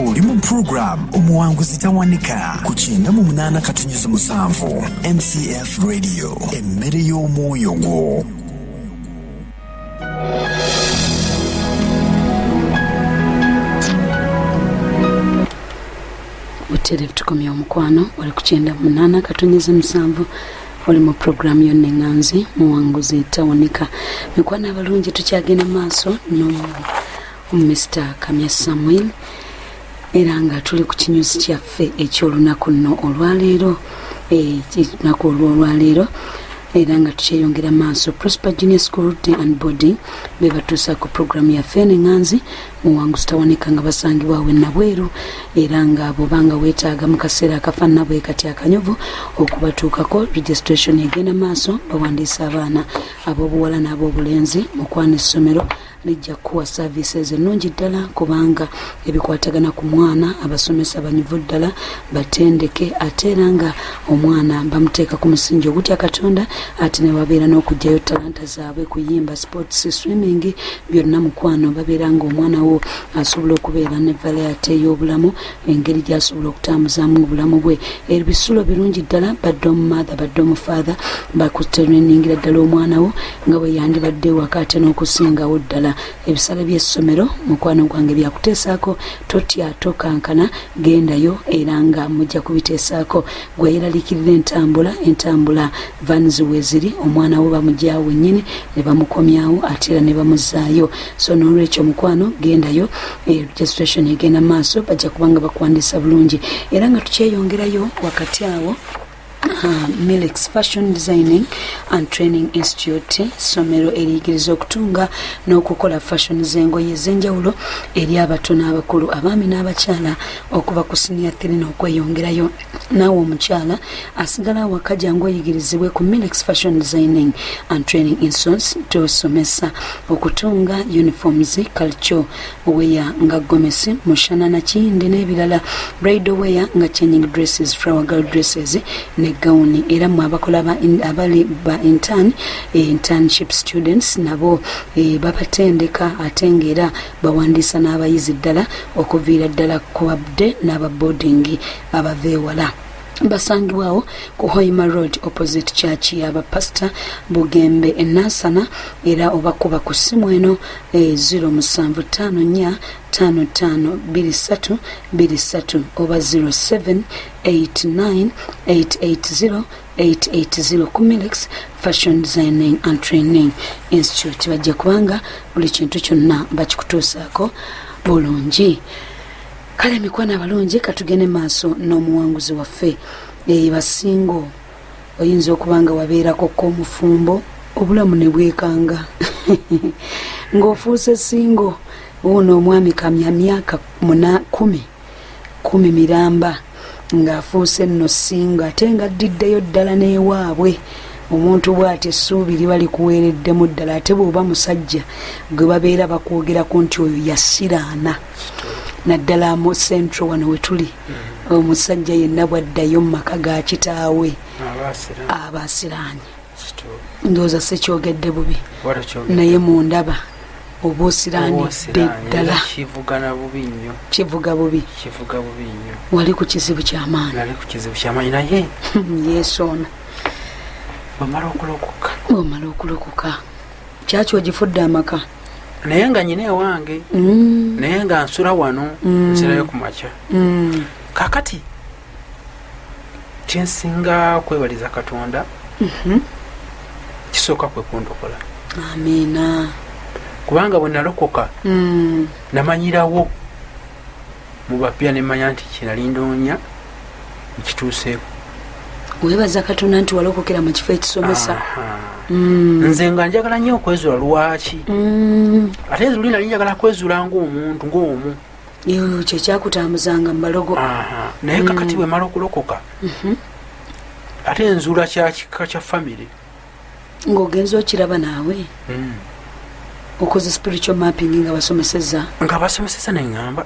oli mu program omuwanguzi tawanika ku 98.7 MCF Radio emmere y'omwoyo gwo. Buterevu tukomya omukwano wali ku 98.7 oli mu program yonna enganzi muwanguzi tawanika. Mikwano abalungi tukyagenda maaso Mr. Kamya Samwiri era nga tuli ku kinyusi kyaffe eky'olunaku nno olwaleero ekirunaku olwaleero era nga tukyeyongera maaso Prosper Junior School Day and Boarding be batuusa ku programu yaffe enganzi muwanguzi tawanika nga basangibwa we Nabweru era nga bw'obanga weetaaga mu kaseera akafaanana bwe kati akanyovu okubatuukako registration egenda maaso bawandiisa abaana ab'obuwala n'ab'obulenzi mu kwana essomero lijja kuwa services ennungi ddala kubanga ebikwatagana ku mwana abasomesa banyuvu ddala batendeke ate era nga omwana bamuteeka ku musingi ogutya Katonda ate ne babeera n'okugyayo talanta zaabwe kuyimba sports swimming byonna mukwano babeera nga omwana wo asobola okubeera ne variety y'obulamu engeri gy'asobola okutambuzaamu obulamu bwe ebisulo birungi ddala badde omumother badde omufather bakutereningira ddala omwana wo nga bwe yandibadde waka ate n'okusingawo ddala ebisale by'essomero mukwano gwange byakuteesaako totya tokankana gendayo era nga mujja kubiteesaako gweyeralikirira entambula vans weeziri omwana wo bamugyawo wennyini ne bamukomyawo ate era ne bamuzaayo so n'olwekyo mukwano gendayo registration egenda maaso bajja kubanga bakuwandiisa bulungi era nga tukyeyongerayo wakati awo Milex Fashion Designing and Training Institute somero eriyigiriza okutunga n'okukola fashion z'engoye ez'enjawulo eri abato n'abakulu abaami n'abakyala okuva ku senior 3 n'okweyongerayo naawe omukyala asigala awaka jangu oyigirizibwe ku Milex Fashion Designing and Training Institute tosomesa okutunga uniforms culture wear nga gomesi mushana na kiyindi n'ebirala bridal wear nga changing dresses flower girl dresses ne gawuni era mu abakola abali ba internship students nabo babatendeka atengera bawandiisa n'abayizi ddala okuviira ddala ku abde n'ababoarding abaveewala basangibwawo ku Hoima Road opposite church y'abapasita Bugembe Enasana era obakuba ku simu eno 0754552323 oba 0789880880 ku Milex Fashion Designing and Training Institute bajja kubanga buli kintu kyonna bakikutuusaako bulungi. Kale mikwano abalungi katugende maaso n'omuwanguzi waffe basingo oyinza okubanga wabeerako k'omufumbo obulamu ne bwekanga ng'ofuuse singo wuno omwami Kamya myaka 10 miramba ng'afuuse nno singo ate nga addiddeyo ddala n'ewaabwe omuntu bw'ati essuubi liba likuweereddemu ddala ate bw'oba musajja gwe babeera bakwogerako nti oyo yasiraana naddala mu central wano wetuli omusajja yenna bwaddayo mu maka ga kitaawe abasiraanye ndowooza sikyogedde bubi naye mu ndaba oba osiraanidde ddala kivuga bubi wali ku kizibu ky'amaanyi naye yeesoona bw'omala okulokoka kyaki ogifudde amaka naye nga nyina ewange naye nga nsula wano nzirayo ku makya kakati kyensinga kwebaliza Katonda kisooka kwe kundokola amiina kubanga bwe nalokoka namanyirawo mu bapya ne manya nti kinali ndoonya nkituuseeko weebaza Katonda nti walokokera mu kifo ekisomesa nze nga njagala nnyo okwezuula lwaki ate luli nali njagala kwezuula ng'omuntu ng'omu kyo kyakutambuzanga mu balogo naye kakati bwe mala okulokoka ate nzuula kyakika kya famire ng'ogenza okiraba naawe okoze spiritual mapping nga basomeseza neŋŋamba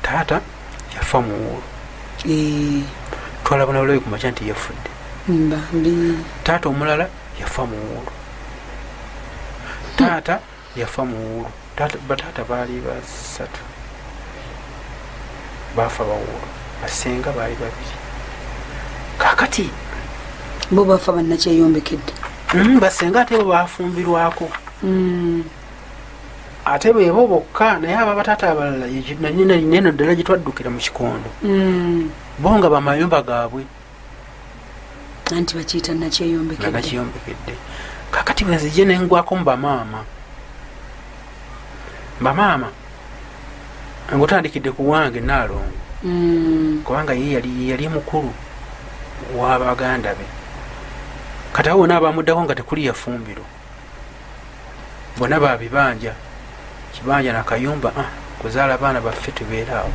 taata yafa muwuulu twalabona bulabi ku makya nti yafudde taata omulala yafa muwuulu taata yafa muwuulu bataata baali basatu baafa bawuulu basenga baali babiri kakati bo bafa bannakyeyombekedde basenga ate bo bafumbirwako ate bebo bokka naye aba bataata abalala neno ddala gitwaddukira mu kikondo bo nga bamayumba gaabwe anti bakiyita nakyeyombekedde kakati bwenzije nengwako mu bamaama ngaotandikidde ku wange Naalongo kubanga ye yali mukulu w'abaganda be kati awo bonna abamuddako nga tekuli yafumbiro bonna babibanja kibanja nakayumba kuzaala abaana baffe tubeera awo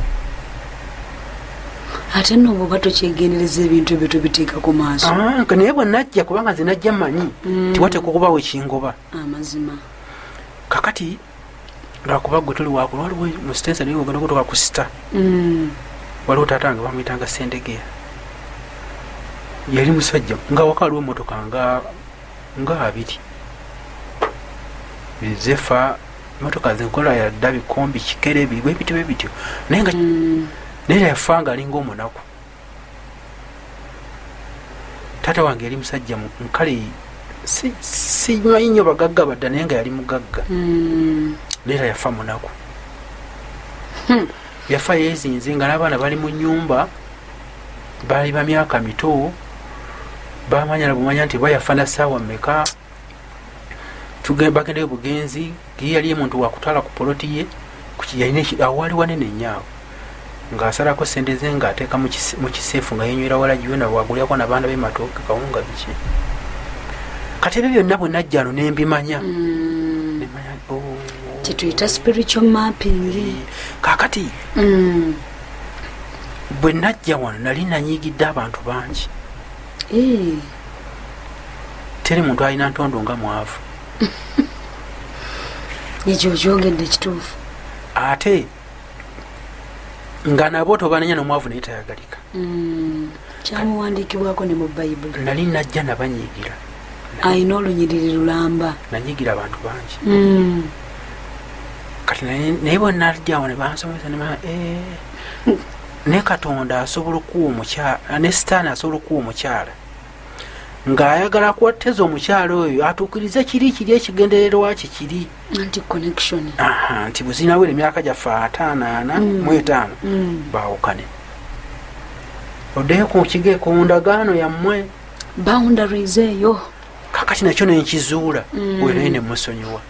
ate no bwoba tokyegendereza ebintu ebyo tobiteeka ku maaso naye bwe najja kubanga nze najja mmanyi tiwatekukubawo ekingoba amazima kakati lwakuba gwe tuli wakulu waliwo musitensa naye ogenda kutuka ku sita waliwo taata nga bamuyitanga Sendegeya yali musajja nga wakaliwo emotoka nga abiri bizefa emotoka zenkola yadda bikombi kikere bibwe bityo naye nga naye yafa nga alinga omunaku taata wange yali musajja nkale simanyi nnyo bagagga badda naye nga yali mugagga naye yafa munaku yafa yeezinze nga n'abaana bali mu nnyumba baali ba myaka mito bamanya bumanya nti bayafa na ssaawa mmeka bagendeyo bugenzi ye yali omuntu wakutwala ku poloti ye awaali wanene nnyo ng'asalako sente ze ng'ateeka mu kiseefu nga yenywera wala giwena bwagulirako n'abaana b'ematooke kawunga biki kati ebyo byonna bwe najja ano nembimanya kituyita spiritual mapping kakati bwe najja wano nali nanyigidde abantu bangi teri muntu alina ntondo nga mwavu ekyo kyogedde kituufu ate nga nabo tobananya nomwavu naye tayagalika kyamuwandiikibwako ne mu bayibuli nali najja nabanyiigira ayina olunyiriri lulamba nanyigira abantu bangi kati naye bwe najjawo ne bansomesa ne Katonda asobola okuwa omukyala ne sitaani asobola okuwa omukyala ng'ayagala kuwatteza omukyala oyo atuukirize kiri ekigendererwa kye kiri nti bwe zinawera emyaka gyaffe 5 baawukane oddeyo ku ndagaano yammwe boundaries eyo kakati nakyo nenkizuula oyo naye nemusonyiwa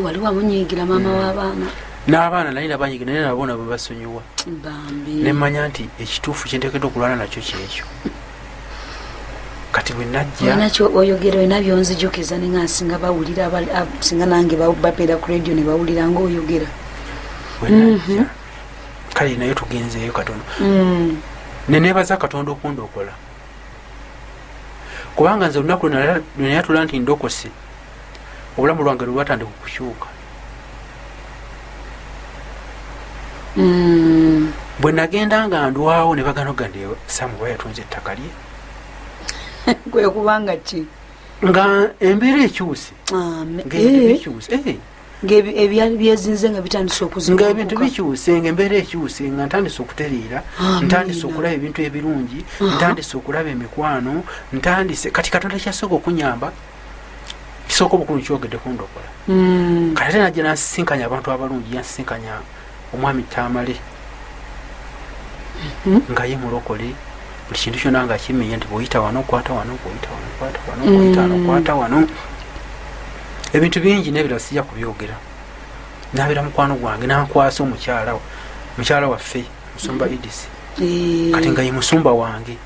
wali wamunyiigira maama w'abaana n'abaana naye nabanyiigira naye nabo nabo basonyiwa nemmanya nti ekituufu kyenteekedde okulwana nakyo kyekyo kati bwe najja nakyo oyogera olina byonzijukiza ne nga singa bawulira singa nange bapeera ku radio ne bawulira ngaoyogera bwe najja kale naye tugenzeeyo katono neneebaza Katonda okundokola kubanga nze olunaku lwenayatula nti ndokose obulamu lwange lwatandika okukyuka bwe nagenda nga ndwawo ne baganogande Samuwa yatunze ettaka lye kwe kubanga ki nga embeera ekyuse ng'ebyali byezinze nga bitandise nga ebintu bikyuse nga embeera ekyuse nga ntandise okutereera ntandise okulaba ebintu ebirungi ntandise okulaba emikwano ntandise kati Katonda kyasooka okunyamba kisooka obukulu kyogedde kundokola kati ate najja nansisinkanya abantu abalungi yansisinkanya omwami Tamale nga ye mulokole buli kintu kyonna nga kimenya nti bw'oyita wano okwata wano bw'oyita wano okwata wano bw'oyita wano okwata wano ebintu bingi nebira sijja kubyogera nabeera mukwano gwange nankwasa mukyala waffe Musumba Edisi kati nga ye musumba wange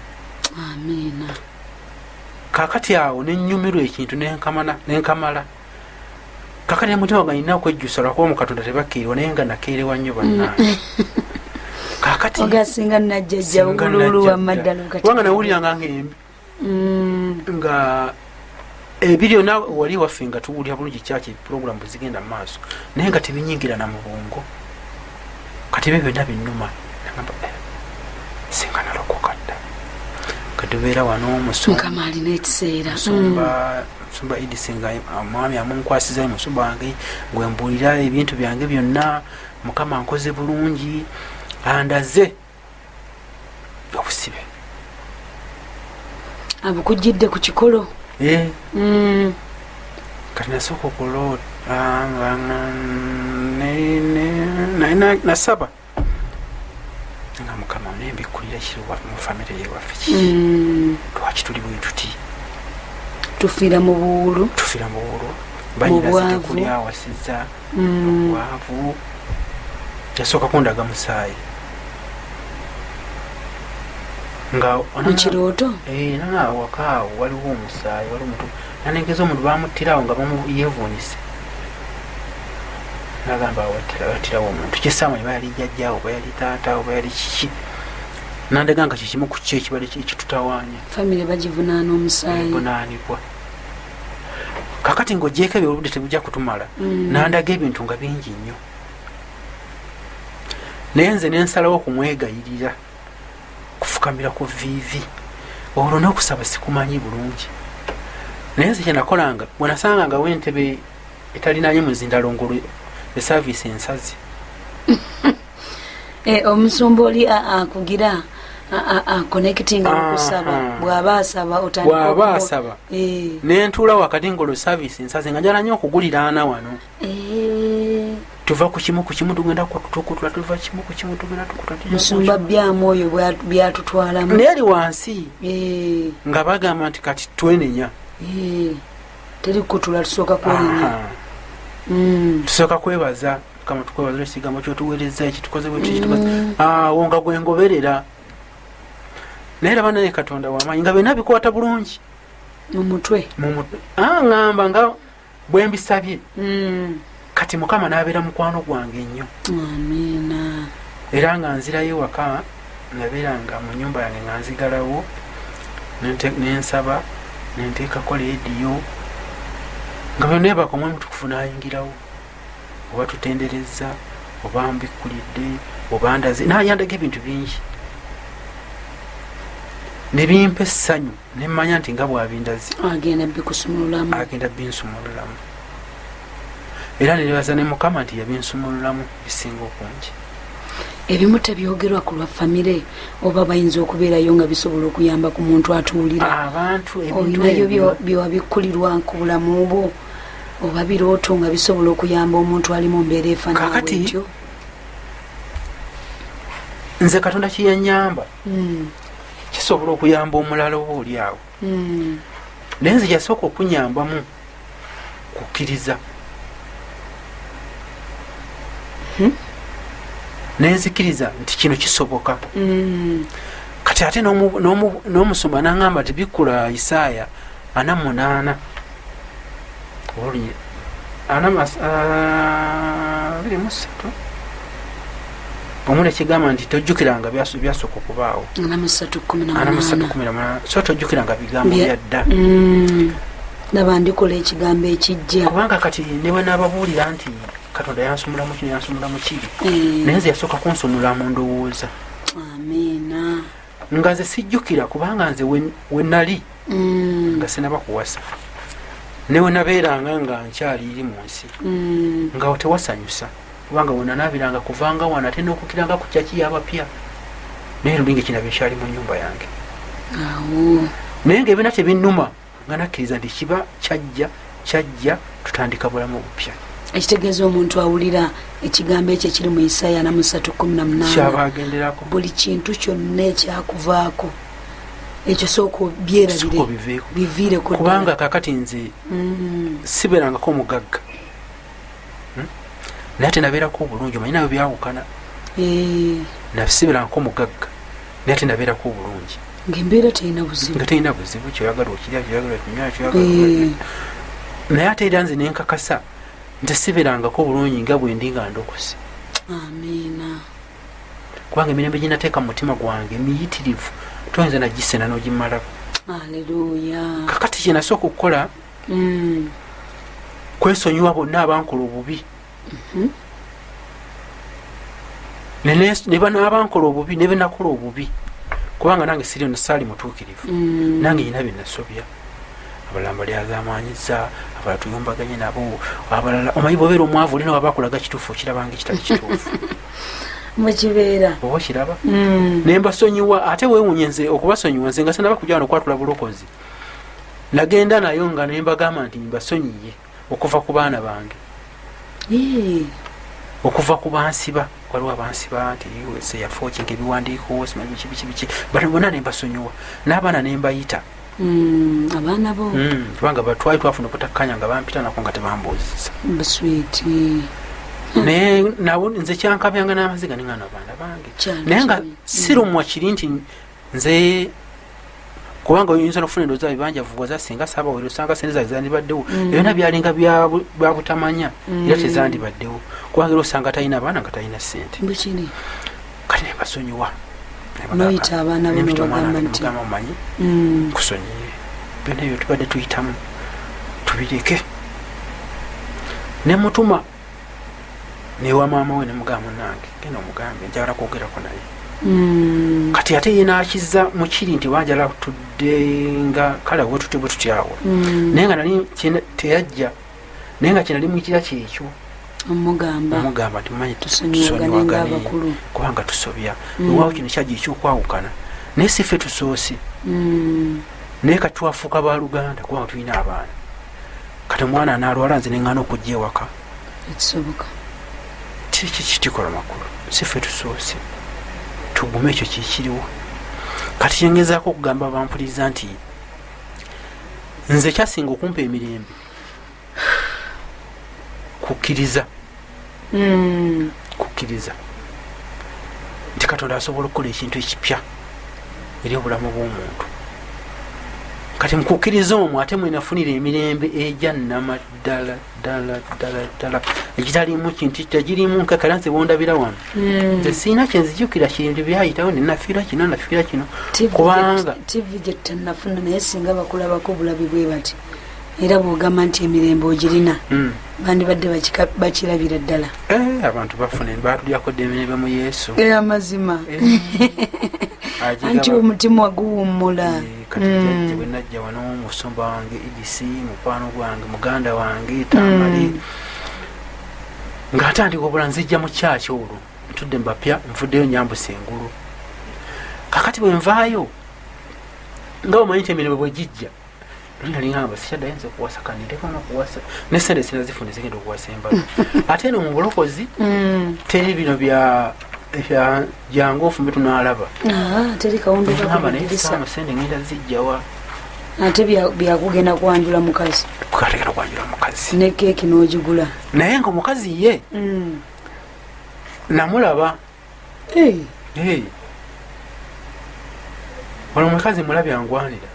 kakati awo nenyumirwa ekintu nenkamala kakati mutima gwange nina okwejjusa lwakuba mu Katonda tebakeerewa naye nga nakeerewa nnyo bannange kakati ogasinga najjajja bululu wamaddala kubanga nawuliranga ngembi nga ebiri na wali waffe nga tuwulira bulungi kyaki program bwezigenda mu maaso naye nga tebinyingira na mubungo kati ebyo byonna binnuma singa nalokoka dda katubeera wano Mukama alina ekiseera Musumba Edisi nga omwami amunkwasizayo musumba wange ngwembuulira ebintu byange byonna Mukama nkoze bulungi andaze obusibe abukujjidde ku kikolo kati nasooka okuloota nasaba nga mukama nembikkulira kiri mu famire yewaffe kiki lwaki tuli bwe tuti tufiira mu buwulu banyina zikulya awasiza obwavu yasooka kundaga musaayi nga mukirooto awakaawo waliwo omusaayi wali omuntu nanengeza omuntu bamuttirawo nga yevuunise nagamba watirawo omuntu kyesamanyi bayali jjajjaawo oba yali taata oba yali kiki nandaga nga kikimu ku ki ekibale ekitutawaanya famire bagivunaana omusaayi bunaanibwa kakati ng'ogyeko ebyoludde tebujja kutumala nandaga ebintu nga bingi nnyo naye nze nensalawo okumwegayirira kufukamira ku viivi olwo n'okusaba sikumanyi bulungi naye nze kyenakolanga bwenasanganga wentebe etalinanye muzindalongolo esaaviisi ensazi omusumba oli akugira connectinga okusaba bw'aba asaba nentuula wakati ngolo saaviisi ensazi nga njala nnyo okugulira ana wano tuva ku kimu tugenda kutukutula tuva kimu ku kimu tugenda tukutula musumba byamu oyo byatutwalamu naye ali wansi nga bagamba nti kati twenenya teri kutula tusooka kwenenya tusooka kwebaza kama tukwebaza ekigambo kyotuweereza ekitukoze awo nga gwengoberera naye laba naye katonda wamaanyi nga byonna bikwata bulungi mu mutwe ŋŋamba nga bwembisabye kati mukama n'abeera mukwano gwange nnyo amiina era nga nzirayo waka nabeeranga mu nyumba yange nga nzigalawo nensaba nenteekako leediyo nga byoneebaka omwe mutukufu n'ayingirawo oba tutendereza oba mbikkulidde oba ndaze nayandaga ebintu bingi nebimpa essanyu nemmanya nti nga bwabindazi agenda binsumululamu era nebaza ne mukama nti yabinsumululamu bisinga okungi ebimu tebyogerwa ku lwa famire oba bayinza okubeerayo nga bisobola okuyamba ku muntu atuwulira abantu olinayo byewabikkulirwa ku bulamu bwo oba birooto nga bisobola okuyamba omuntu ali mu mbeera efaananatyo nze katonda kiyanyamba kisobola okuyamba omulala oba oli awo naye nze yasooka okunyambamu kukkiriza nenzikiriza nti kino kisoboka kati ate n'omusumba n'aŋŋamba ti bikkula Isaaya 48 omuli ekigamba nti tojjukiranga byasooka okubaawo 3:18 so tojjukiranga bigambo byadda naba ndikola ekigambo ekijja kubanga kati newe n'ababuulira nti katonda yansumulamu kino yansumulamu kiri naye nze yasooka kunsumula mu ndowooza amiina nga nze sijjukira kubanga nze we nali nga sinaba kuwasa newe nabeeranga nga nkyaliiri mu nsi nga tewasanyusa kubanga wenanaabiranga kuvanga wana ate n'okukiranga ku kyaki y'abapya naye lulinga ekinabe kyali mu nnyumba yange naye ngaebina tebinnuma nga nakkiriza nti kiba kyajja tutandika bulamu bupya ekitegeeza omuntu awulira ekigambo ekyo ekiri mu Isaaya 3:18 kyabagenderako buli kintu kyonna ekyakuvaako ekyo sooka byerabire biviireko kubanga kakati nze sibeerangako omugagga naye ate nabeerako obulungi omanyi nabyo byawukana sibeerangako omugagga naye ate nabeerako obulungi ngaembeera terina buzibu kyoyagala okirya kyoyagala okunywa kyoyagala naye ate era nze nenkakasa nti sibeerangako obulungi nga bwendi nga ndokose amiina kubanga emirembe ginateeka mu mutima gwange miyitirivu toyinza nagisena n'ogimalako aleluya kakati kyenasooka okukola kwesonyiwa bonna abankola obubi ne banaabankola obubi ne benakola obubi kubanga nange siri saali mutuukirivu nange nyina byenasobya abalala mbalyazamanyiza abalala tuyombaganye nabo abalala omanyi bwobeera omwavu olina waba akulaga kituufu okirabanga ekitali kituufu mukibeera oba kiraba nembasonyiwa ate weewuunye nze okubasonyiwa nze nga sinaba kujja wano okwatula bulokozi nagenda nayo nga nembagamba nti mbasonyiye okuva ku baana bange okuva ku bansiba waliwo abansiba nti seyafookinga ebiwandiiko simanyi biki bonna nembasonyiwa n'abaana nembayita abaana bo kubanga batwali twafuna okutakkanya nga bampita nako nga tebambuuziza baswiti naye nabo nze kyankabyanga n'amaziga nengana abaana bange naye nga sirumwa kiri nti nze kubanga oyinza nokufuna endowooza bibanja vuwaza singa saabawere osanga sente zaali zandibaddewo ebyona byalinga bya butamanya era tezandibaddewo kubanga era osanga talina abaana nga talina sente kati nebasonyiwa noyita abaana bomugamba omanyi kusonyiye byonna ebyo tubadde tuyitamu tubireke nemutuma newa maama we nemugamba munange genda omugambe njagala kwogerako naye kati ate yenakiza mukiri nti wanjala tudde nga kale bwe tutyawo naye nga nali teyajja naye nga kyenali mwikira kyekyo omugamba nti mumanyi tusonyiwagane kubanga tusobya ewaawo kino kyajja ekyokwawukana naye si ffe tusoose naye kati twafuuka baluganda kubanga tulina abaana kati omwana anaalwala nze neŋŋana okujja ewaka tikikola makulu si ffe tusoose tugume ekyo kikiriwo kati kyengezaako okugamba bampuliriza nti nze kyasinga okumpa emirembe kukkiriza nti katonda asobola okukola ekintu ekipya eri obulamu bw'omuntu kati mukukkiriza omwo ate mwenafunira emirembe ejja nnama ddala egitalimu kintu tegirimu nkakala nze bondabira wano nze siina kyenzijukira kintu byayitawo nenafiira kino kubanga tv gye tutannafuna naye singa bakulabako obulabi bwe bati era bwogamba nti emirembe ogirina bandibadde bakirabira ddala abantu bafuna batulyako dde emirembe mu yesu amazima anti omutima guwummula kati jajja bwe najja wano musumba wange idisi mukwano gwange muganda wange tamale ng'atandika obula nzijja mu kyaki olwo ntudde mbapya nvuddeyo nyambusa engulu kakati bwe nvaayo nga omanyi nti emirembe bwe gijja nalingamba sikyaddayo nze okuwasa kanirekamu okuwasa nesente sinazifuna zigenda okuwasa embalo ate eno mu bulokozi teri bino jangu ofumbe tunaalaba teri kawundoaba nayeamasente ngenda zijjawa ate byakugenda kwanjula mukazi kukategera kwanjula mukazi ne keeki n'ogigula naye nga omukazi ye namulaba ono omukazi mulabye angwanira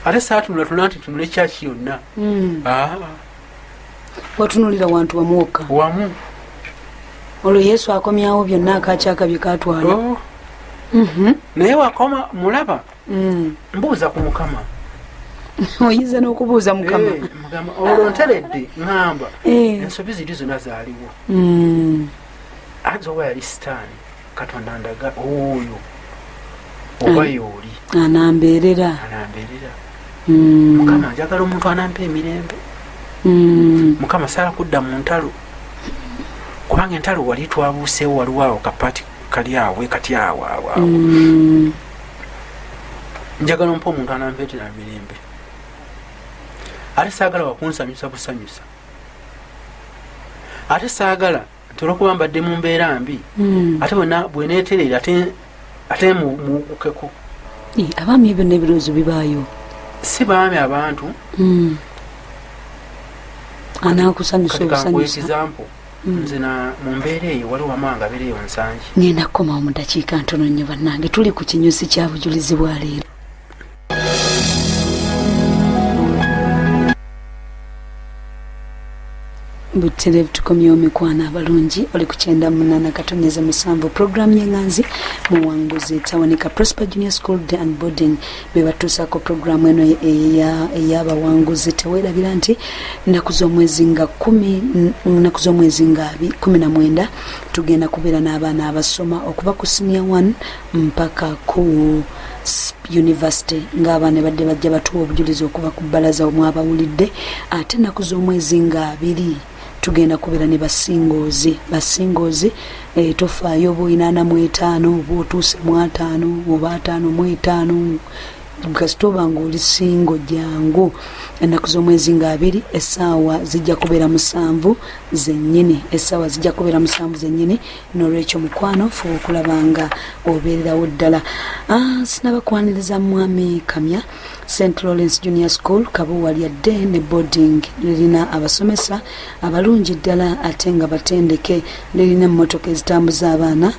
ate saatunula nti tunule kyaki yonna watunulira wantu wamuwoka wamu olwo yesu akomyawo byonna akakyaka bye katwala naye wakoma mulaba mbuuza ku mukama oyinza n'okubuuza mukama olwo nteredde ŋŋamba ensobi ziri zonna zaaliwo anze oba yali sitaani katonda ndaga oyo oba yooli anambeerera mukama njagala omuntu anampa emirembe mukama saala kudda mu ntalo kubanga entalo wali twabuuseewo waliwo awo kapati kali awe kati awo njagala ompa omuntu anampeetera mirembe ate saagala wakunsanyusa busanyusa ate saagala nti olwokuba mbadde mu mbeera mbi ate bweneeterera ate mukeko abaami ebyo n'ebirowoozo bibaayo si baami abantu anakusanyusa obusanyusa nze mu mbeera eyo waliwo amanga abeereyo nsangi ngenda kukomawo mu dakiika ntono nnyo bannange tuli ku kinyusi kya bujulizi bwa leero butereevu tukomyewo mikwano abalungi oli ku 98.7 programu y'enganzi muwanguzi etawanika Prosper Junior School Day and Boarding bebatuusako programu eno ey'abawanguzi teweerabira nti nnaku z'omwezi nga 19 tugenda kubeera n'abaana abasoma okuva ku senior 1 mpaka ku university ng'abaana badde bajja batuwa obujulizi okuva ku bbalaza omwabawulidde ate nnaku z'omwezi nga 2 tugenda kubeera ne basingozi tofaayo oba 85 oba otuuse mu 5 oba 5 mu 5 kasitoba ng'oli singo jangu ennaku z'omwezi nga 2 essaawa zijja kubeera 7 zennyini n'olwekyo mukwano fuba okulaba nga obeererawo ddala. Sinabakwaniriza mwami Kamya. St. Lawrence Junior School Kabuwa lyadde ne boarding lirina abasomesa abalungi ddala ate nga batendeke, lirina emmotoka ezitambuza abaana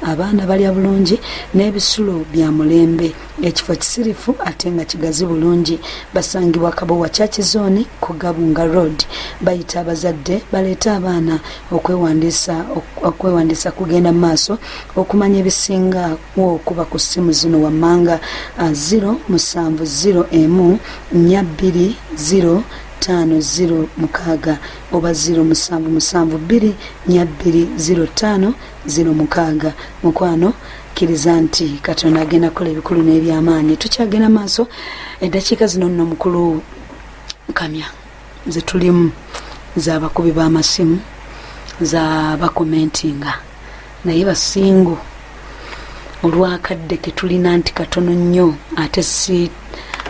balya bulungi n'ebisulo bya mulembe, ekifo kisirifu ate nga kigazi bulungi. Basangibwa Kabuwa Church Zone ku Gabunga Road. Bayita abazadde baleeta abaana okwewandiisa kugenda mu maaso okumanya ebisinga okuba ku ssimu zino wammanga 077420506 oba 077220506. mukwano kkiriza nti Katonda agenda kukola ebikulu n'ebyamaanyi. Tukyagenda maaso eddakiika zino nno mukulu Kamya zetulimu z'abakubi b'amasimu z'abakomentinga naye basingo olwakadde ke tulina nti katono nnyo ate si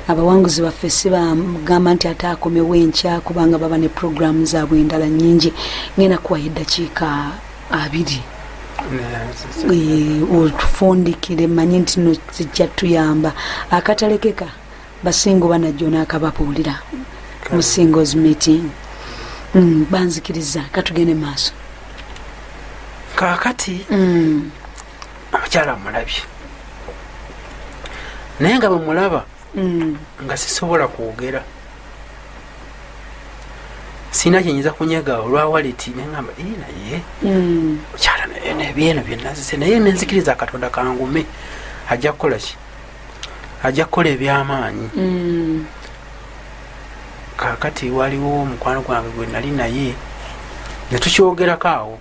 abawanguzi baffe si bagamba nti ate akomewo enkya kubanga baba ne puroguramu zaabwe endala nnyingi. ngenda kuwayo eddakiika 2 otufundikire mmanyi nti no zijja tuyamba akatalekeka basingo banajjo n'akababuulira mu singles meeting. Banzikiriza katugende maaso kakati abakyala mulabye naye nga bwemulaba nga sisobola kwogera, sina kyenyinza kunyega olwawaliti neŋamba naye okyala nebyeno byenazise naye nenzikiriza Katonda kangume ajja kukola ki, ajja kukola ebyamaanyi. Kakati waliwo omukwano gwange gwe nali naye netukyogerako awo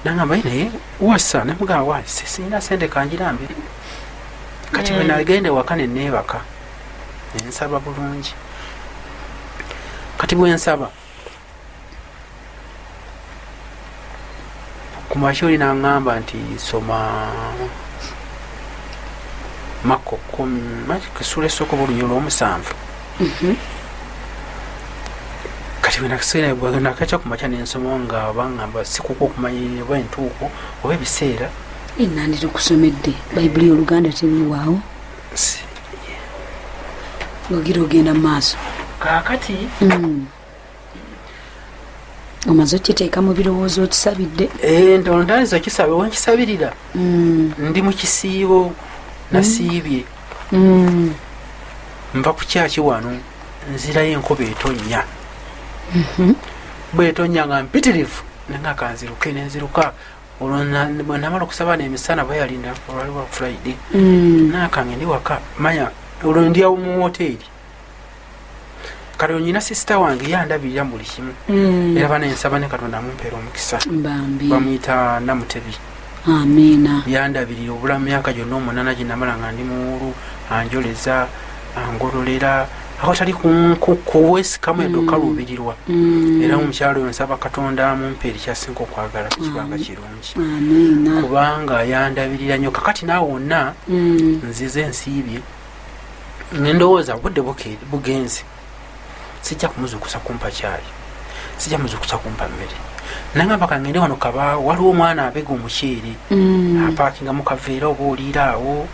nangamba naye wasa nemugamba sina sente kanjirambe kati bwe nagende waka neneebaka nensaba bulungi. Kati bwe nsaba ku makyoli naŋŋamba nti soma Mako kisula esooka olunyolo 7. Kati nakaca ku makya nensoma nga baŋŋamba sikuko okumanyirira oba entuuko oba ebiseera nandira okusomedde bayibuli Oluganda tebiwaawo ogira ogenda mu maaso. Kakati omaze okiteeka mu birowoozo okisabidde ntondaliza kisabe wenkisabirira ndi mu kisiibo nasiibye nva ku kyaki wano nzirayo enkoba etonnya bwetonya nga mpitirivu nenga kanziruke nenziruka olwo namala okusaba n'emisana bayalinda olwaliwa Friday nakange ndi waka manya olwo ndyawo mu hoteri kati onyina sisita wange yandabirira buli kimu era banensaba ne Katonda amumpeera omukisa bamuyita Namutebi. Amina. Yandabirira obulamu myaka gyonna 8 gye namala nga ndi muwulu anjoleza angololera awatali kuwesikamu eddoka luubirirwa era omukyalo oyo nsaba Katonda amumpeera ekyasinga okwagala tekibanga kirungi kubanga yandabirira nnyo. Kakati naawe wonna nzize ensiibye nendowooza budde bugenzi sijja kumuzukusa kumpa caayi, sijja muzukusa kumpa mmere nangamba kangende wano kaba waliwo omwana abega omuceere apaakinga mu kaveera oba oliiraawo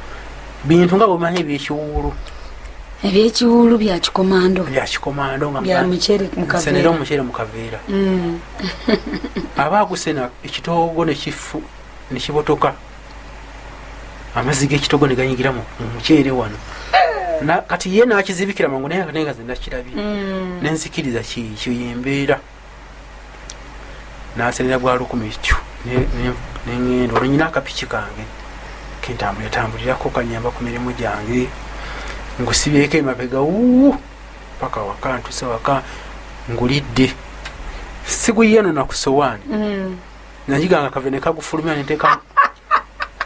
bintu nga bwemanyi ebyekiwulu bya kikomando nsenera omuceere mu kaveera aba agusena ekitoogo nekifu nekibotoka amazzi g'ekitoogo ne ganyingira mu muceere wano kati ye nakizibikira mangu naye nga ze nakirabye nenzikiriza kikyo yembeera nasenera bwa 10 tyo nengendo olwo nyina akapiki kange kentambulirako kanyamba ku mirimu gyange ngusibyeko emabega paka waka ntuse waka ngulidde siguyeno nakusowaani najiganga kavene kagufulumya nenteka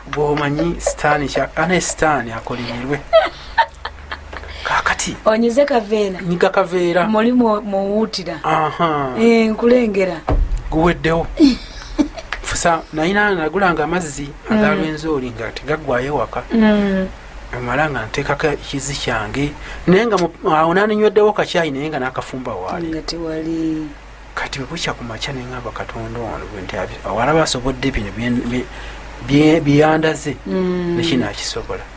bwomanyi sitaani akolemerwe kakati kati onyize kaveera nyiga kaveera muli muwuutira aha nkulengera guweddewo fusa nagulanga amazzi agalwenzooli nga tegaggwayo waka amala nga nteekako ekizi kyange naye nga awo naninyweddewo kakyayi naye nga nakafumba waali nga tewali kati bwe bukya ku makya neŋŋamba katonda ono nti awalaba asobodde bino byeyandaze nekinakisobola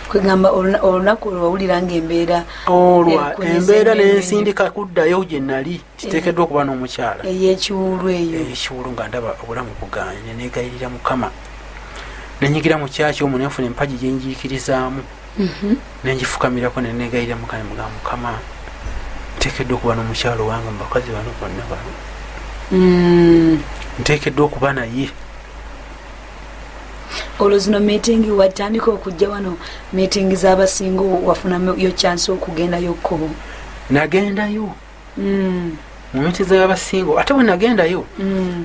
kwegamba olunaku lwawulira nga embeera olwa embeera nensindika kuddayo gye nali kiteekeddwa okuba n'omukyala ey'ekiwulu eyo ekiwulu nga ndaba obulamu buganye negayirira mukama nenyigira mu kyaki omwo nenfuna empagi gyenjiikirizaamu nengifukamirako nenegayirira mukama nteekeddwa okuba n'omukyalo wange mubakazi bano bonna bano nteekeddwa okuba naye olwo zino meeting watandika okujja wano meeting z'abasinga wafunayo chance okugendayoko nagendayo mu miti z'abasinga ate bwe nagendayo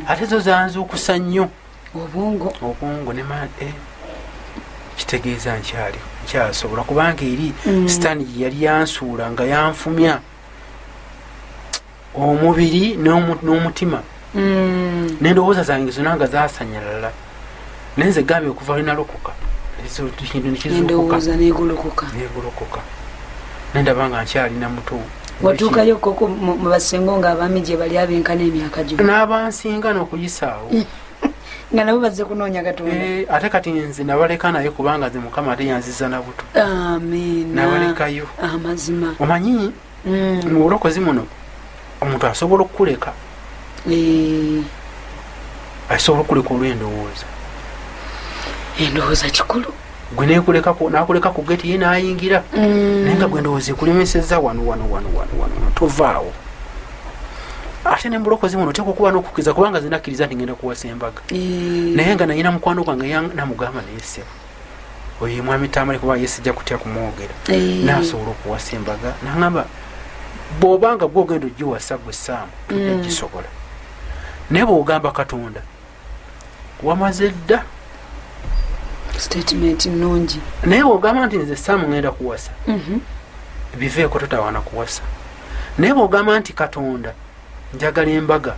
ate zo zanzuukusa nnyo obwongo nemade kitegeeza nkyasobola kubanga eri sitaani gye yali yansuula nga yanfumya omubiri n'omutima n'endowooza zange zonna nga zasanyalala nenze gambye okuva linalokoka kintu nekizuukuka nendaba nga nkyalina muto watuukayo koko mu basingo nga abaami gye bali abenkana emyaka gyo n'abansinga n'okuyisaawo nga nabo bazze kunoonya katonda ate kati nze nabaleka naye kubanga nze mukama ate yanziza nabuto nabalekayo amazima omanyi mu bulokozi muno omuntu asobola okukuleka asobola okuleka olw'endowooza endowooza kikulu gwe nakuleka ku geti ye nayingira naye nga gwe endowooza ekulemeseza wano tovaawo ate nembulokozi muno teka okuba n'okukiriza kubanga zinakkiriza nti ngenda kuwasa embaga naye nga nayina mukwano gwange namugamba nayeseba oyo mwami tamale kuba yesijja kutya kumwogera nasobola okuwasa embaga nagamba bw'obanga bwogenda ogiwasa gwe saamu gisobola naye bw'ogamba katonda wamaze dda statement nungi naye bw'ogamba nti nze saamu ngenda kuwasa biveeko totawaana kuwasa naye bw'ogamba nti katonda njagala embaga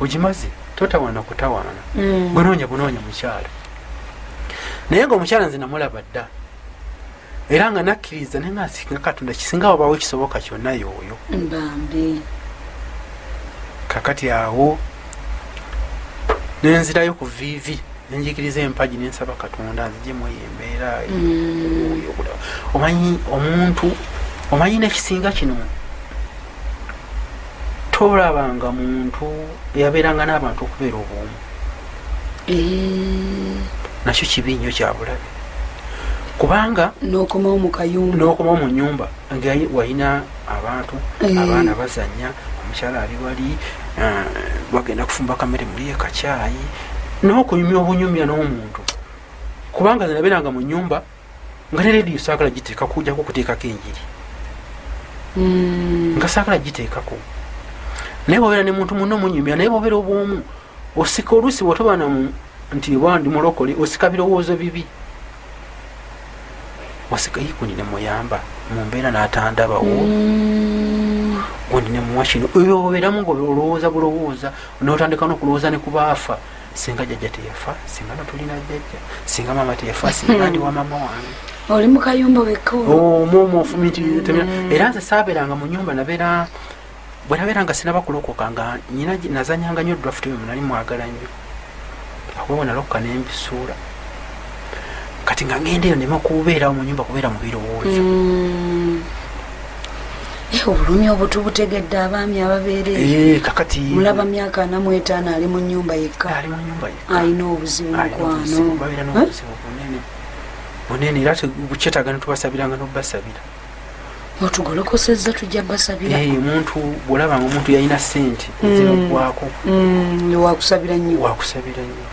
ogimaze totawaana kutawaana bunoonya mukyala naye ngaomukyala nze namulaba dda era nga nakkiriza naye nga katonda kisinga wabaawo ekisoboka kyonna yooyo mbambi kakati awo nenzirayo ku viivi nenjikiriza empagi nensaba katonda nzijemu embeera omanyi omuntu omanyi nekisinga kino tolabanga muntu yabeeranga n'abantu okubeera obwomu nakyo kibi nnyo kyabulabe kubanga n'okomawo mu nyumba nga walina abantu abaana bazanya omukyala ali wali bagenda kufumba kamere muli ekakyayi n'okunyumya obunyumya n'omuntu kubanga zinabeeranga mu nyumba nga ne rediyo saagala giteeka kujjako okuteekako enjiri nga saagala giteekako naye bwobeera ne muntu munno munyumya naye bwobeera obwomu osika oluusi bwotobanamu nti wandi mulokole osika birowoozo bibi osika yikundi nemuyamba mumbeera n'atandabawo gundi nemuwa kino ebyo obeeramu nga olowooza bulowooza n'otandika n'okulowooza ne kubaafa singa jjajja teyafa singa notulina jjajja singa mama teyafa singa ndi wa mama wange oli mukayumba wekka era nze saabeeranga mu nyumba nabeera bwe nabeeranga sinaba kulokoka nga nyina nazanyanga nnyo draft eyo nali mwagala nnyo ahubwo nalokoka nembisuula kati nga ngenda eyo ndema okubeerawo mu nyumba kubeera mu birowoozo obulumi obutubutegedde abaami ababeere kakati mulaba myaka 45 ali mu nyumba yekka alina obuzibu mukwano babeera n'obuzibu bunene era bukyetaaga netubasabiranga nobasabira otugolokosezza tujja basabira omuntu bwolabanga omuntu yalina sente eziragwako wakusabira nnyo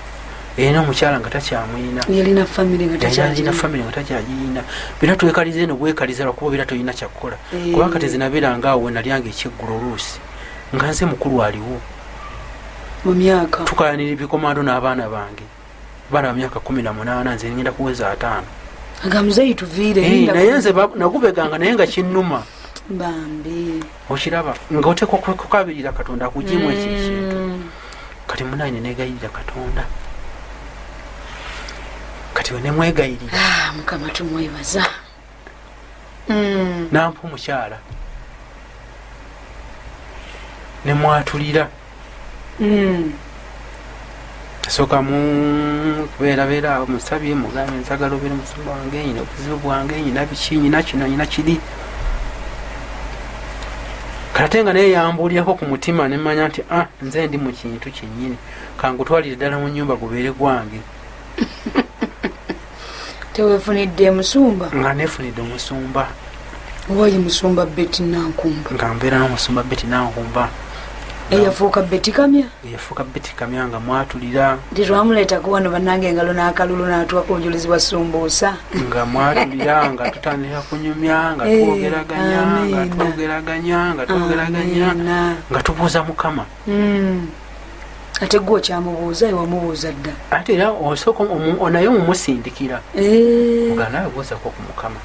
era omukyala nga takyamwina yalina famire nga takyagirina bira twekaliza eno bwekaliza lwakuba bira tolina kyakukola kubanga tezinabeeranga awo wenalyanga ekyeggulo oluusi nga nze mukulu aliwo mu myaka tukayanira ebikomando n'abaana bange baana ba myaka 18 nze ngenda kuweza 5 agamuzeyi tuviire naye nze nagubeganga naye nga kinnuma bambi okiraba nga oteekwa kukabirira katonda akugimu ekintu kati munaine negayirira katonda kati wenemwegayirira mukama tumwebaza nampa omukyala nemwatulira asooka kubeerabeera awo musabye mugambe nsagala obeere musumba wange nyina obuzibu bwange nyina biki nyina kino nyina kiri kate nga naye yambuulyako ku mutima nemanya nti nze ndi mu kintu kyennyini kangutwalire ddala mu nnyumba gubeere gwange tewefunidde musumba nga nefunidde omusumba owayi musumba beti nankumba nga mbeera n'omusumba beti nankumba eyafuuka beti kamya eyafuuka beti kamya nga mwatulira titwamuleetako wano bannange engalo n'akalulu n'atuwako obujulizibwa sumbuusa nga mwatulira nga tutandika kunyumya nga twogeraganya nga tubuuza mukama ate gwe okyamubuuza ewamubuuza dda ate era osooka naye omumusindikira nga nawe buuzako ku mukama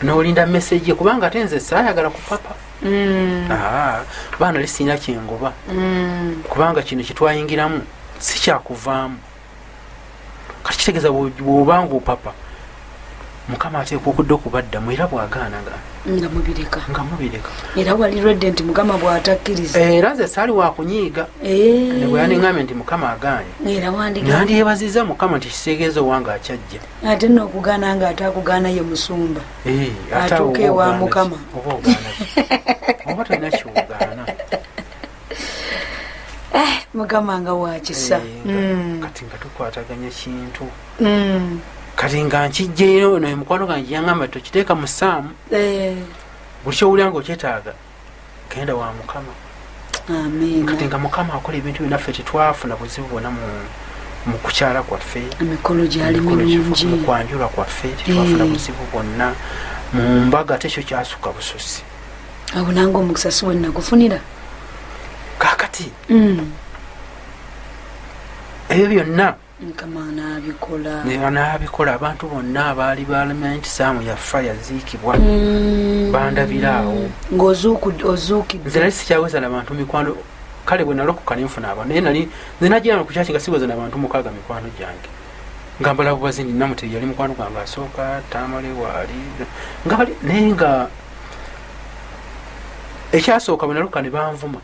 n'olinda meseji kubanga ate nze saayagala kupapa baana lisinga kyengoba kubanga kino kyetwayingiramu si kyakuvaamu kati kitegeeza bw'obanga opapa mukama ateekwa okudde okubaddamu era bw'agaanaga nga mubireka era waliredde nti mukama bw'atakkiriza era nze saali wakunyiiga ne bwe yandiŋŋambye nti mukama agaanye era nandyebaziza mukama nti kitegeeza owange akyajja ate n'okugaana nga ate akugaana ye musumba atuuka ewa mukama oba ogaana oba tolina kyogaana mukama nga wakisa kati nga tukwataganya kintu kati nga nkijjeyo naye mukwano gange yaŋŋamba tokiteeka mu ssaamu buli kyowulira nga okyetaaga genda wa mukama kati nga mukama akola ebintu byonaffe tetwafuna buzibu bwona mu kukyala kwaffe emikolo gyali mirungi mu kwanjulwa kwaffe tetwafuna buzibu bwonna mu mbaga ate ekyo kyasuka busosi abo nange omukisa si wenagufunira kakati ebyo byonna mukama n'abikola abantu bonna abaali balamanya nti saamu yafa yaziikibwa bandabiraawo ng'ozuukidde nze nali sikyaweza nabantu mikwano kale bwe nalokoka nenfuna abo naye nze najjira ku kyaki nga siweza nabantu 6 mikwano gyange nga mbala bubazi ndi namuteri yali mukwano gwange asooka tamale waali nga bali naye nga ekyasooka bwe nalokoka ne banvuma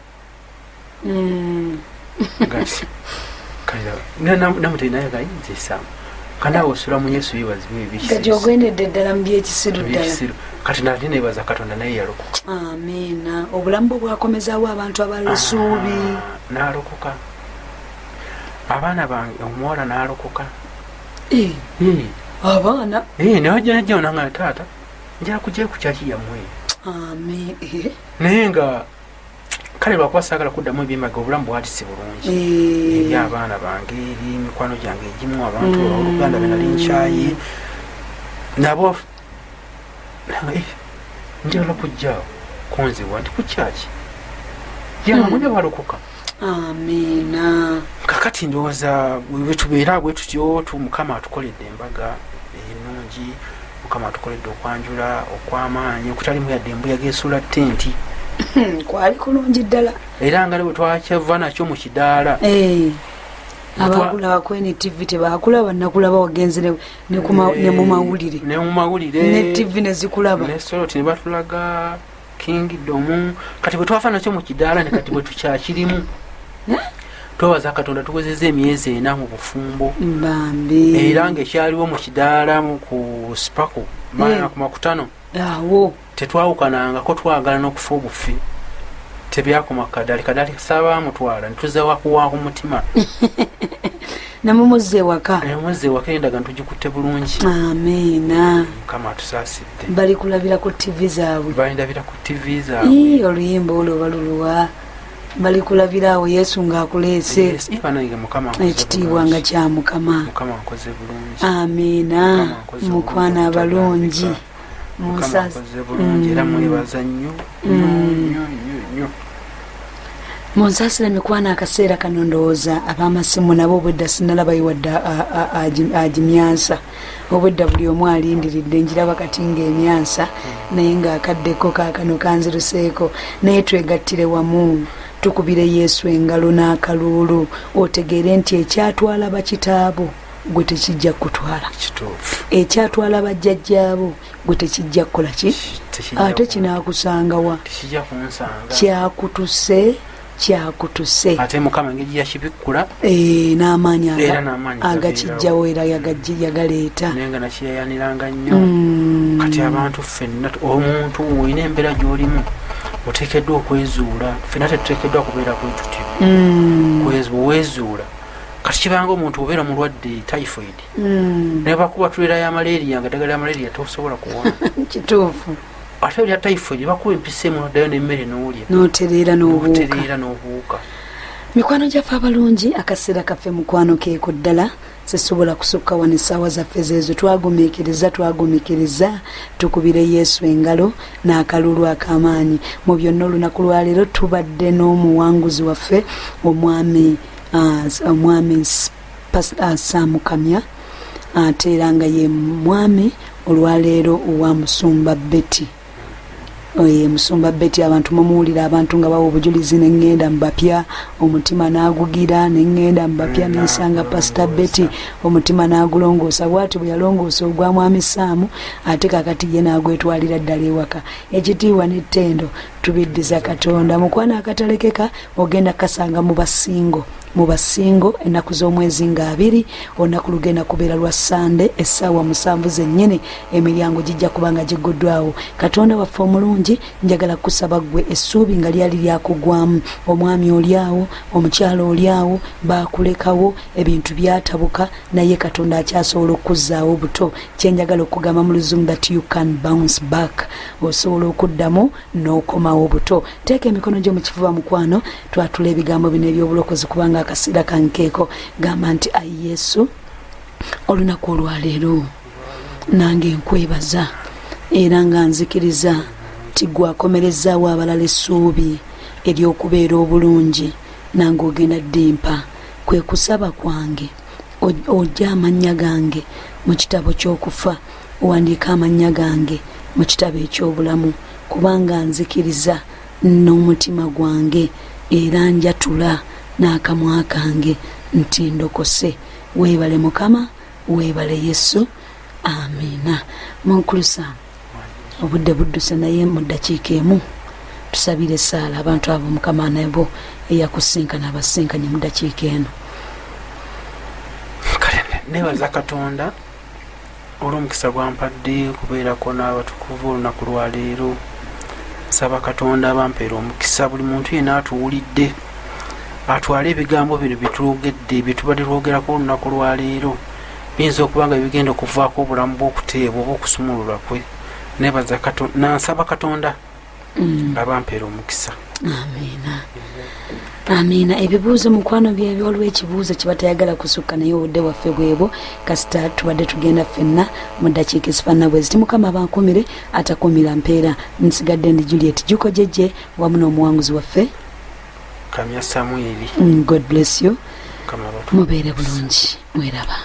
namuteri naye gayinza esaamu kanaawe osula mu yesu yeebazibwa kati ogwendedde ddala mu byekisiru ddala kati nate neebaza katonda naye yalokoka amiina obulamu bwe bwakomezaawo abantu abalusuubi n'alokoka abaana bange omuwala n'alokoka abaana newajjanajjawo nanga taata njala kujjayo ku kyaki yammwe naye nga kale lwakuba saagala kuddamu ebyembaga obulamu bwali si bulungi eri abaana bange eri mikwano gyange egimu abantu oluganda benali nkyayi nabo njagala kujjaawo kunzibwa nti kukyaki yangamwene balokoka amiina kakati ndowooza bwetubeera bwe tutyo mukama atukoledde embaga ennungi mukama atukoledde okwanjula okw'amaanyi okutalimu yadde embuyaga esula tenti kwali kulungi ddala era nga bwe twakyava nakyo mu kidaala abakulaba kwene tv tebakulaba nakulaba wagenze ne mu mawulire ne tv nezikulaba nesoloti ne batulaga kingdom kati bwe twafa nakyo mu kidaala ne kati bwe tukyakirimu twebaza katonda tukozeza emyezi 4 mu bufumbo bambi era nga ekyaliwo mu kidaala ku spaku maana ku makutano awo tetwawukanangako twagala n'okufa obufi tebyakoma kadali saba mutwala nituzewa kuwaaku mutima namumuze waka endaga ntugikutte bulungi amiina mukama atusaasidde bali kulabira ku tv zaabwe balindabira ku tv zaabwe oluyimba olwo baluluwa bali kulabira awo yesu ng'akuleese ekitiibwa nga kya mukama amiina mukwana abalungi musaza bulungi era mwebaza nnyo Monsaasira mikwano akaseera kano ndowooza ab'amasimu nabo obwedda sinalaba yiwadde agimyansa obwedda buli omu alindiridde njiraba kati ng'emyansa naye ng'akaddeko kaakano kanziruseeko naye twegattire wamu tukubire Yesu engalo n'akaluulu otegeere nti ekyatwala bakitaabo gwe tekijja kutwala ekyatwala bajjajjaabo gwe tekijja kukola ki ate kinaakusangawa kyakutuse ate Mukama engeri yakibikkula n'amaanyi agakijjawo era yagaleeta naye nga nakiyayaniranga nnyo kati abantu ffenna omuntu olina embeera gy'olimu oteekeddwa okwezuula ffenna tetuteekeddwa kubeera kwetutyo wezuula kati kibanga omuntu obeera mulwadde typhoid naye bakuba tulera ya malaria nga ddagala ya malaria tosobola kuwona kituufu ate olya typhoid bakuba empisa emu noddayo n'emmere n'olya n'otereera n'obuuka mikwano gyaffe abalungi akaseera kaffe mukwano keeko ddala sisobola kusukka wano essaawa zaffe zeezo twagumiikiriza tukubire Yesu engalo n'akalulu ak'amaanyi mu byonna olunaku lwaleero tubadde n'omuwanguzi waffe omwami Sam Kamya ate era nga ye mwami olwaleero owa Musumba Betty Musumba Betty abantu mumuwulira abantu nga bawa obujulizi neŋŋenda mu bapya omutima n'agugira neŋŋenda mu bapya nensanga Pastor Betty omutima n'agulongoosa bw'ati bwe yalongoosa ogwa mwami Saamu ate kakati ye n'agwetwalira ddala ewaka ekitiibwa n'ettendo tubiddiza Katonda mukwana akatalekeka ogenda kasanga mu basingo ennaku z'omwezi nga 2 olunaku lugenda kubeera lwa Sande essaawa 7 zennyini emiryango gijja kubanga gigguddwawo Katonda waffe omulungi njagala kusaba gwe essuubi nga lyali lyakugwamu omwami oliawo omukyalo oliawo baakulekawo ebintu byatabuka naye Katonda akyasobola okuzzaawo buto kyenjagala okugamba mu Luzungu that you can bounce back osobola okuddamu n'okomawo buto teeka emikono gyo mu kifuba mukwano twatula ebigambo bino eby'obulokozi kubanga akaseera kankeeko gamba nti ayi Yesu olunaku olwaleero nange nkwebaza era nga nzikiriza ti gwakomerezaawo abalala essuubi ery'okubeera obulungi nange ogenda ddimpa kwe kusaba kwange ojja amannya gange mu kitabo ky'okufa owandiika amannya gange mu kitabo eky'obulamu kubanga nzikiriza n'omutima gwange era njatula n'akamwa kange nti ndokose weebale Mukama weebale Yesu amiina munkulusa obudde budduse naye mu ddakiika emu tusabire essaala abantu abo Mukama nabo eyakusinkana abasinkanye mu ddakiika eno nebaza Katonda olw'omukisa gwampadde kubeerako n'abatukuvu olunaku lwaleero saba Katonda abampeera omukisa buli muntu yenna atuwulidde atwale ebigambo bino bitulogedde byetubadde lwogerako olunaku lwaleero biyinza okuba nga bigenda okuvaako obulamu bw'okuteebwa oba okusumululwa kwe nebaza Katonda nansaba Katonda abampeera omukisa amiina ebibuuzo mukwano byebyo olw'ekibuuzo kibatayagala kusukka naye obudde waffe bwebo kasita tubadde tugenda ffenna mu ddakiika ezifaanana bwezi ti Mukama abankumire atakumira mpeera nsigadde ndi Juliet Juko Jeje wamu n'omuwanguzi waffe Kamya Samwiri. God bless you mubeere bulungi mweraba